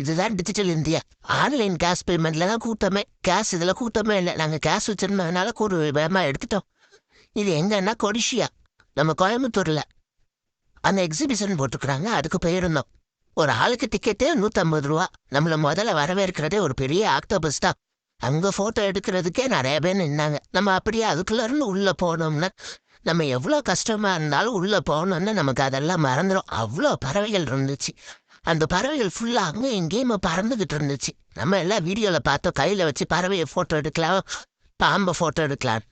இதுதான் digital India. Online case பேமெண்ட்ல தான் கூட்டமே. கேஸ் இதில் கூட்டமே இல்லை. நாங்கள் கேஸ் வச்சிருந்ததுனால ஒரு வேகமாக எடுத்துட்டோம். இது எங்கன்னா கொடிஷியா, நம்ம கோயம்புத்தூரில் அந்த எக்ஸிபிஷன் போட்டுக்கிறாங்க. அதுக்கு போயிருந்தோம். ஒரு ஆளுக்கு டிக்கெட்டே 150 ரூபா. நம்மளை முதல்ல வரவேற்கிறதே ஒரு பெரிய ஆக்டோபஸ் தான். அங்கே ஃபோட்டோ எடுக்கிறதுக்கே நிறைய பேர் நின்னாங்க. நம்ம அப்படியே அதுக்குள்ளேருந்து உள்ளே போனோம்னா நம்ம எவ்வளோ கஷ்டமாக இருந்தாலும் உள்ளே போனோம்னா நமக்கு அதெல்லாம் மறந்துடும். அவ்வளோ பறவைகள் இருந்துச்சு. அந்த பறவைகள் ஃபுல்லாக அங்கே எங்கேயுமே பறந்துக்கிட்டு இருந்துச்சு. நம்ம எல்லாம் வீடியோவில் பார்த்தோம், கையில் வச்சு பறவையை ஃபோட்டோ எடுக்கலாம், பாம்பை ஃபோட்டோ எடுக்கலாம்.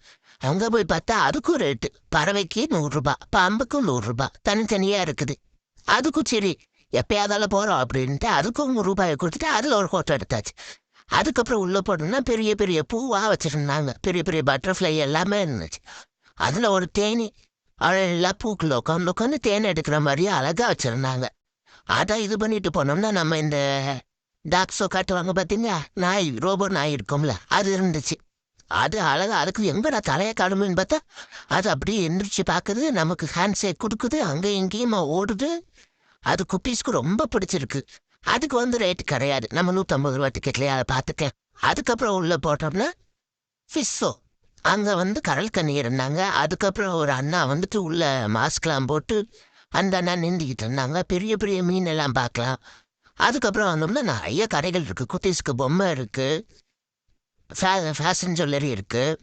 அங்கே போய் பார்த்தா அதுக்கும் ரேட்டு. பறவைக்கு 100 ரூபா, பாம்புக்கும் 100 ரூபா, தனித்தனியாக இருக்குது. அதுக்கும் சரி எப்பயாவதால போகிறோம் அப்படின்ட்டு அதுக்கும் 100 ரூபாயை கொடுத்துட்டு அதில் ஒரு ஃபோட்டோ எடுத்தாச்சு. அதுக்கப்புறம் உள்ளே போனோம்னா பெரிய பெரிய பூவாக வச்சுருந்தாங்க. பெரிய பெரிய பட்டர்ஃப்ளை எல்லாமே இருந்துச்சு. அதில் ஒரு தேனி எல்லாம் பூக்குள்ள உட்காந்து உட்காந்து தேனை எடுக்கிற மாதிரியே அழகாக வச்சுருந்தாங்க. அதை இது பண்ணிட்டு போனோம்னா நம்ம இந்த டாக்ஸோ காட்டுவாங்க பார்த்தீங்களா, நாய், ரோபோ நாய் இருக்கும்ல, அது இருந்துச்சு. அது அழகா அதுக்கு எங்கடா தலையை காணுமேன்னு பார்த்தா அது அப்படியே எந்திரிச்சு பார்க்குது, நமக்கு ஹேண்ட் ஷேக் கொடுக்குது, அங்கே எங்கேயுமா ஓடுது. அது குப்பீஸ்க்கு ரொம்ப பிடிச்சிருக்கு. அதுக்கு ரேட்டு கிடையாது. நம்ம 150 ரூபா டிக்கெட்லேயே அதை பார்த்துக்கேன். அதுக்கப்புறம் உள்ளே போட்டோம்னா ஃபிஷ்ஷோ, அங்கே கடல் கண்ணி இருந்தாங்க. அதுக்கப்புறம் ஒரு அண்ணா உள்ள மாஸ்க்லாம் போட்டு அந்த அண்ணா நின்றுக்கிட்டு இருந்தாங்க. பெரிய பெரிய மீன் எல்லாம் பார்க்கலாம். அதுக்கப்புறம் வந்தோம்னா நிறைய கடைகள் இருக்குது. குட்டீஸ்க்கு பொம்மை இருக்குது, ஃபேஷன் ஜுவல்லரி இருக்குது,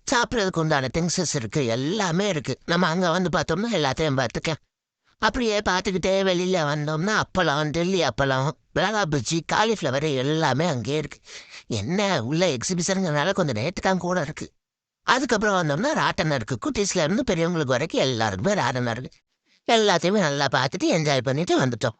சாப்பிட்றதுக்கு உண்டான திங்ஸஸ் இருக்குது, எல்லாமே இருக்குது. நம்ம அங்கே பார்த்தோம்னா எல்லாத்தையும் பார்த்துக்கலாம். அப்படியே பார்த்துக்கிட்டே வெளியில் வந்தோம்னா அப்பளம், டெல்லி அப்பளம், மிளகா பஜ்ஜி, காலிஃப்ளவர் எல்லாமே அங்கேயே இருக்குது. என்ன உள்ள எக்ஸிபிஷனுங்கிறனால கொஞ்சம் ரேட்டுக்காக கூட இருக்குது. அதுக்கப்புறம் வந்தோம்னா ராட்டனம் இருக்குது. குட்டீஸ்லேருந்து பெரியவங்களுக்கு வரைக்கும் எல்லாருக்குமே ராட்டனம் இருக்குது. எல்லாத்தையுமே நல்லா பார்த்துட்டு என்ஜாய் பண்ணிட்டு வந்துட்டோம்.